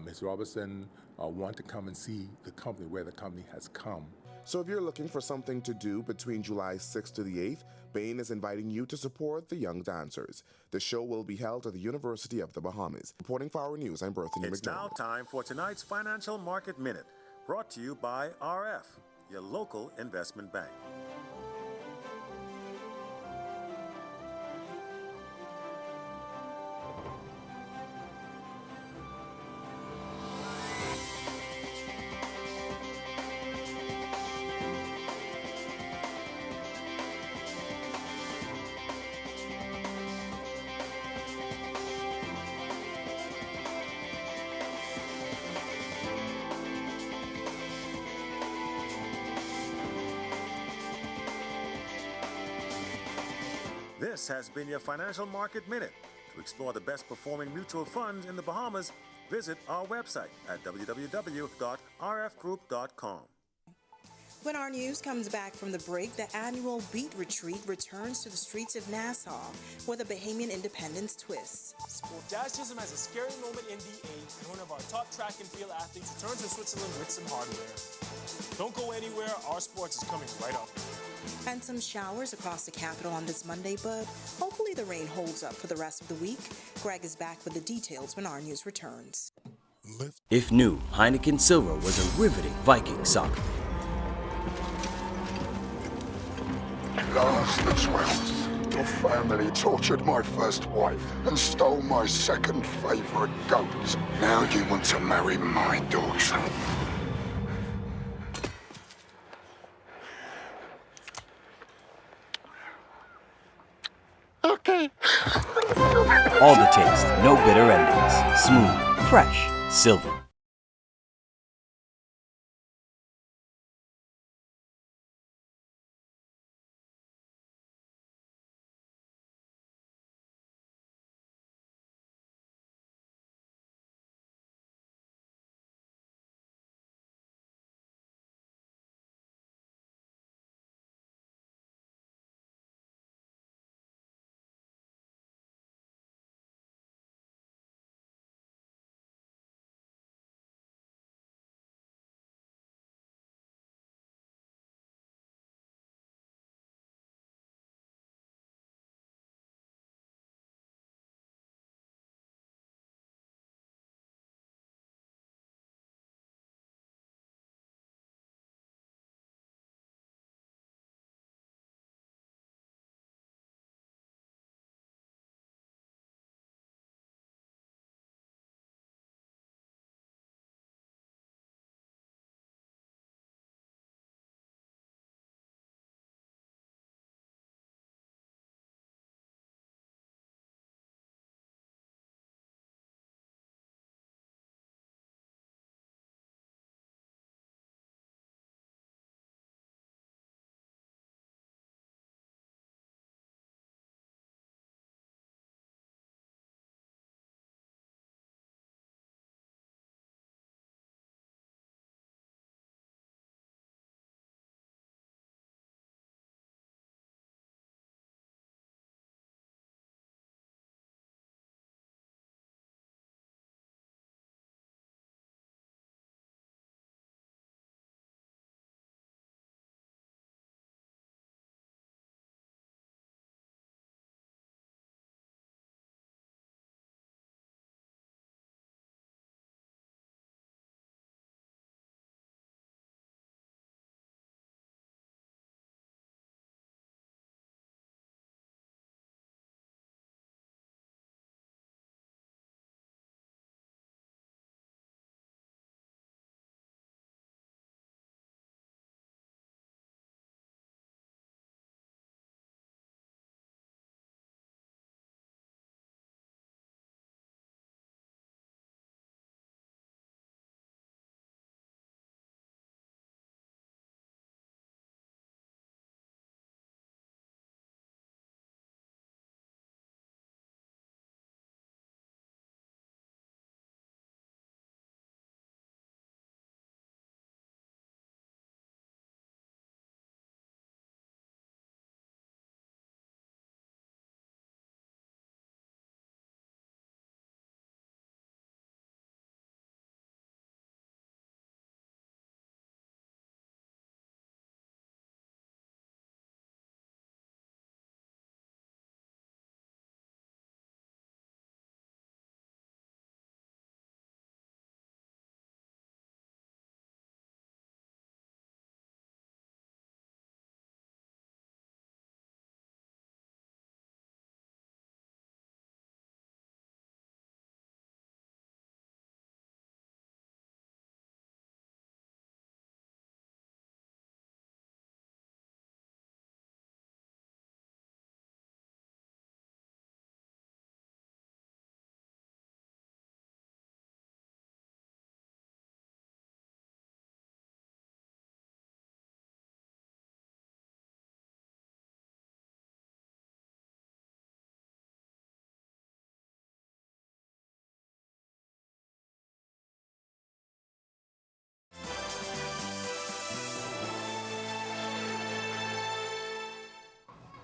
Ms. Robinson wanted to come and see the company, where the company has come. So if you're looking for something to do between July 6th to the 8th, Bain is inviting you to support the young dancers. The show will be held at the University of the Bahamas. Reporting for Our News, I'm Berthany McDermott. It's now time for tonight's Financial Market Minute, Brought to you by RF, your local investment bank. This has been your Financial Market Minute. To explore the best performing mutual funds in the Bahamas, visit our website at www.rfgroup.com. When our news comes back from the break, the annual Beat Retreat returns to the streets of Nassau with a Bahamian independence twist. Dashism has a scary moment in DA, and one of our top track and field athletes returns to Switzerland with some hardware. Don't go anywhere, our sports is coming right up. And some showers across the capital on this Monday, but hopefully the rain holds up for the rest of the week. Greg is back with the details when our news returns. If new, Heineken Silver was a riveting Viking saga. Last the 12th, your family tortured my first wife and stole my second favorite goat. Now you want to marry my daughter. Okay. All the taste, no bitter endings. Smooth, fresh, silver.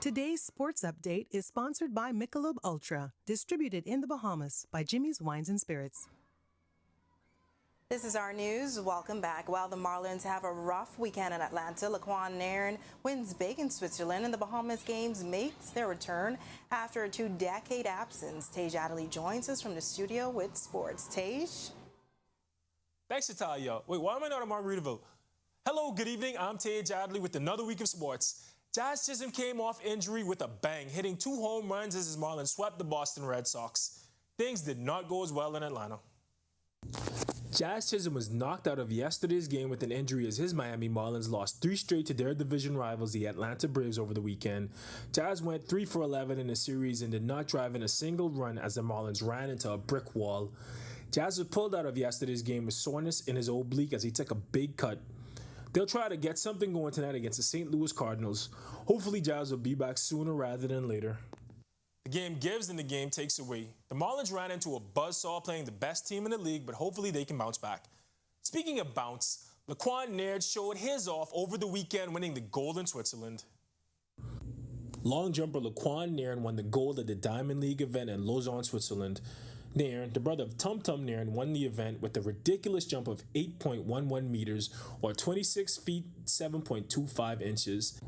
Today's sports update is sponsored by Michelob Ultra, distributed in the Bahamas by Jimmy's Wines and Spirits. This is our news. Welcome back. While the Marlins have a rough weekend in Atlanta, Laquan Nairn wins big in Switzerland, and the Bahamas Games makes their return after a 2-decade absence. Tej Adderley joins us from the studio with sports. Tej? Thanks, Natalia. Wait, why am I not in Margaritaville? Hello, good evening. I'm Tej Adderley with another week of sports. Jazz Chisholm came off injury with a bang, hitting 2 home runs as his Marlins swept the Boston Red Sox. Things did not go as well in Atlanta. Jazz Chisholm was knocked out of yesterday's game with an injury as his Miami Marlins lost 3 straight to their division rivals, the Atlanta Braves, over the weekend. Jazz went 3 for 11 in the series and did not drive in a single run as the Marlins ran into a brick wall. Jazz was pulled out of yesterday's game with soreness in his oblique as he took a big cut. They'll try to get something going tonight against the St. Louis Cardinals. Hopefully Jazz will be back sooner rather than later. The game gives and the game takes away. The Marlins ran into a buzzsaw playing the best team in the league, but hopefully they can bounce back. Speaking of bounce, Laquan Nairn showed his off over the weekend, winning the gold in Switzerland. Long jumper Laquan Nairn won the gold at the Diamond League event in Lausanne, Switzerland. Nairn, the brother of Tum Tum Nairn, won the event with a ridiculous jump of 8.11 meters or 26 feet 7.25 inches.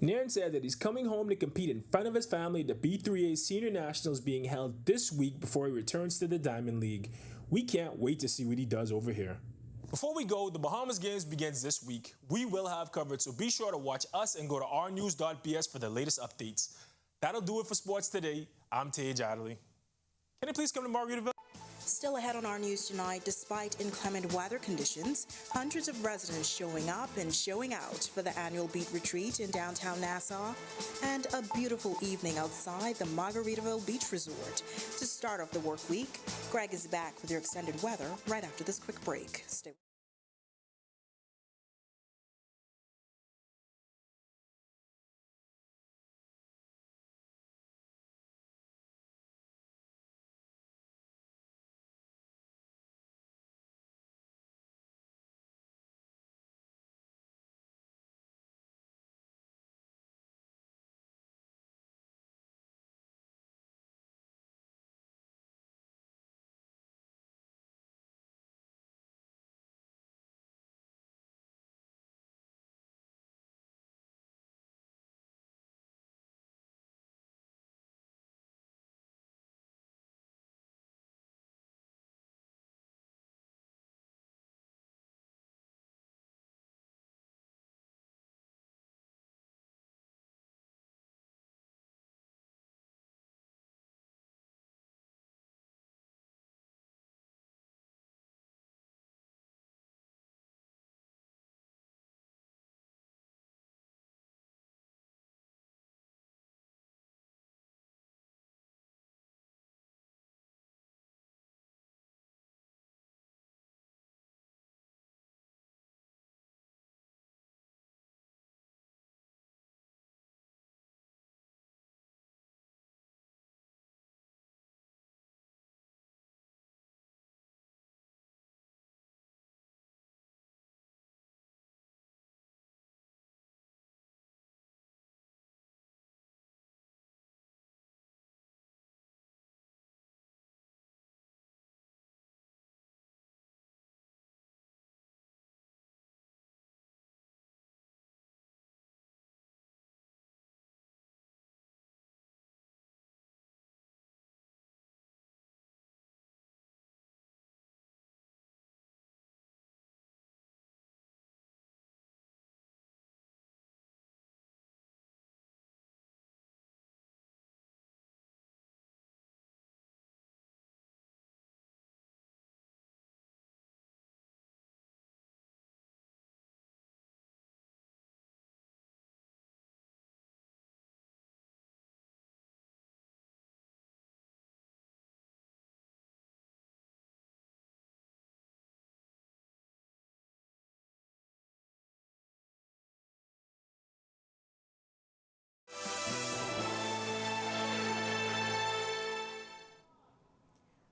Nairn said that he's coming home to compete in front of his family at the B3A Senior Nationals being held this week before he returns to the Diamond League. We can't wait to see what he does over here. Before we go, the Bahamas Games begins this week. We will have coverage, so be sure to watch us and go to ournews.bs for the latest updates. That'll do it for sports today. I'm Tej Adderley. Can you please come to Margaritaville? Still ahead on our news tonight, despite inclement weather conditions, hundreds of residents showing up and showing out for the annual Beat Retreat in downtown Nassau, and a beautiful evening outside the Margaritaville Beach Resort. To start off the work week, Greg is back with your extended weather right after this quick break. Stay.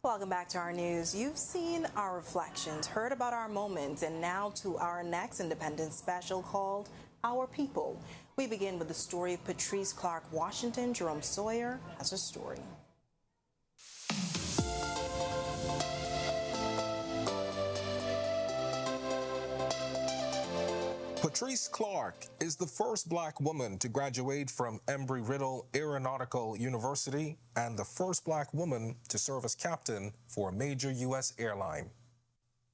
Welcome back to our news. You've seen our reflections, heard about our moments, and now to our next Independence special called our people. We begin with the story of Patrice Clark Washington. Jerome Sawyer has a story. Patrice Clark is the first black woman to graduate from Embry-Riddle Aeronautical University and the first black woman to serve as captain for a major U.S. airline.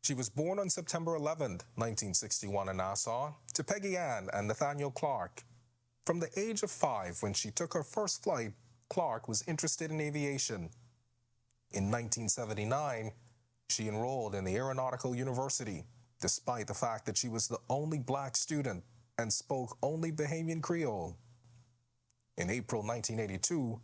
She was born on September 11, 1961 in Nassau, to Peggy Ann and Nathaniel Clark. From the age of 5, when she took her first flight, Clark was interested in aviation. In 1979, she enrolled in the Aeronautical University, despite the fact that she was the only black student and spoke only Bahamian Creole. In April 1982,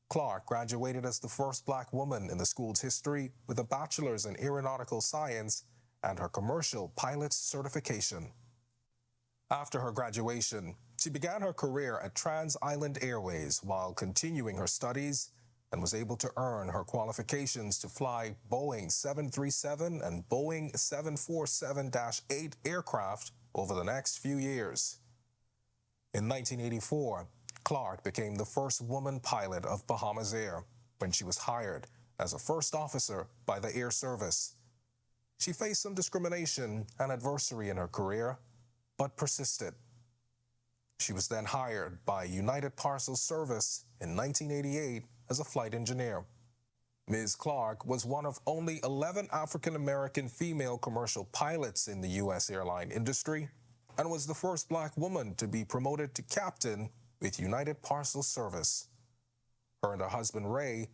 Clark graduated as the first black woman in the school's history with a bachelor's in aeronautical science and her commercial pilot's certification. After her graduation, she began her career at Trans Island Airways while continuing her studies and was able to earn her qualifications to fly Boeing 737 and Boeing 747-8 aircraft over the next few years. In 1984, Clark became the first woman pilot of Bahamas Air when she was hired as a first officer by the Air Service. She faced some discrimination and adversity in her career, but persisted. She was then hired by United Parcel Service in 1988 as a flight engineer. Ms. Clark was one of only 11 African-American female commercial pilots in the U.S. airline industry and was the first black woman to be promoted to captain with United Parcel Service. Her and her husband, Ray,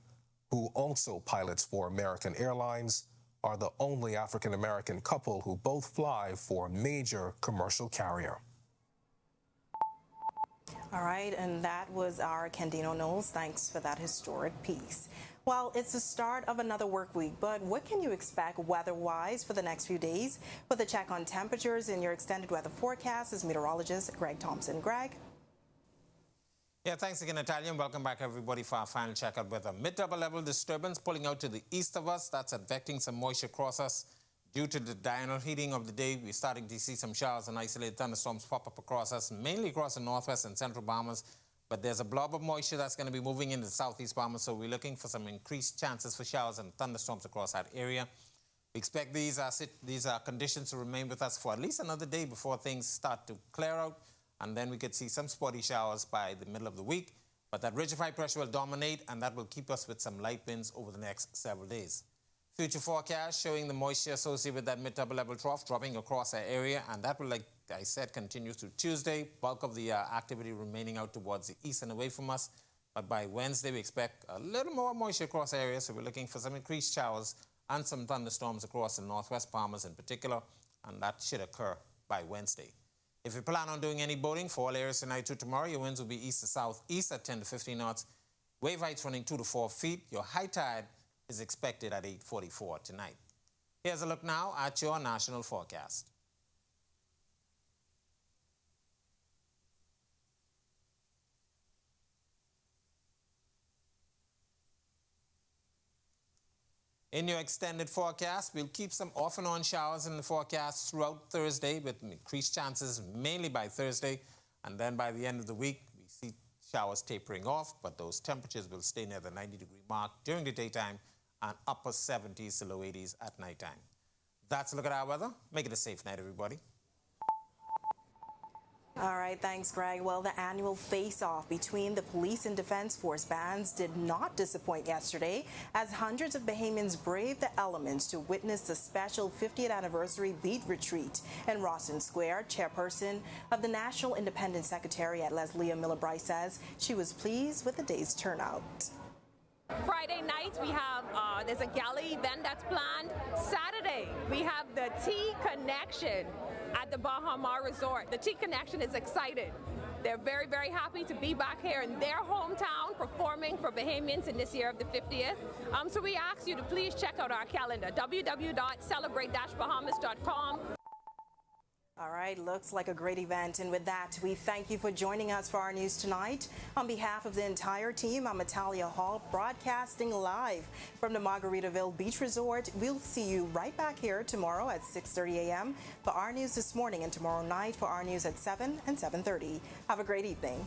who also pilots for American Airlines, are the only African-American couple who both fly for a major commercial carrier. All right, and that was our Candino Knowles. Thanks for that historic piece. Well, it's the start of another work week, but what can you expect weather-wise for the next few days? With a check on temperatures in your extended weather forecast is meteorologist Greg Thompson. Greg? Yeah, thanks again, Natalia, and welcome back, everybody, for our final check out weather. Mid-to-upper level disturbance pulling out to the east of us. That's affecting some moisture across us. Due to the diurnal heating of the day, we're starting to see some showers and isolated thunderstorms pop up across us, mainly across the northwest and central Bahamas. But there's a blob of moisture that's going to be moving into the southeast Bahamas, so we're looking for some increased chances for showers and thunderstorms across that area. We expect these conditions to remain with us for at least another day before things start to clear out, and then we could see some spotty showers by the middle of the week. But that ridge of high pressure will dominate, and that will keep us with some light winds over the next several days. Future forecast showing the moisture associated with that mid-to-upper level trough dropping across our area, and that will, like I said, continue through Tuesday. Bulk of the activity remaining out towards the east and away from us. But by Wednesday, we expect a little more moisture across our area, so we're looking for some increased showers and some thunderstorms across the northwest Bahamas in particular, and that should occur by Wednesday. If you plan on doing any boating for all areas tonight to tomorrow, your winds will be east to southeast at 10 to 15 knots. Wave heights running 2 to 4 feet. Your high tide is expected at 8:44 tonight. Here's a look now at your national forecast. In your extended forecast, we'll keep some off and on showers in the forecast throughout Thursday with increased chances mainly by Thursday. And then by the end of the week, we see showers tapering off, but those temperatures will stay near the 90-degree mark during the daytime and upper 70s to low 80s at nighttime. That's a look at our weather. Make it a safe night, everybody. All right, thanks, Greg. Well, the annual face-off between the police and defense force bands did not disappoint yesterday as hundreds of Bahamians braved the elements to witness the special 50th anniversary beat retreat in Rawson Square. Chairperson of the National Independence Secretariat, Leslie Miller Bryce, says she was pleased with the day's turnout. Friday night, we have, there's a gala event that's planned. Saturday, we have the Tea Connection at the Bahama Resort. The Tea Connection is excited. They're very, very happy to be back here in their hometown performing for Bahamians in this year of the 50th. So we ask you to please check out our calendar, www.celebrate-bahamas.com. All right, looks like a great event. And with that, we thank you for joining us for our news tonight. On behalf of the entire team, I'm Natalia Hall, broadcasting live from the Margaritaville Beach Resort. We'll see you right back here tomorrow at 6:30 a.m. for our news this morning, and tomorrow night for our news at 7 and 7:30. Have a great evening.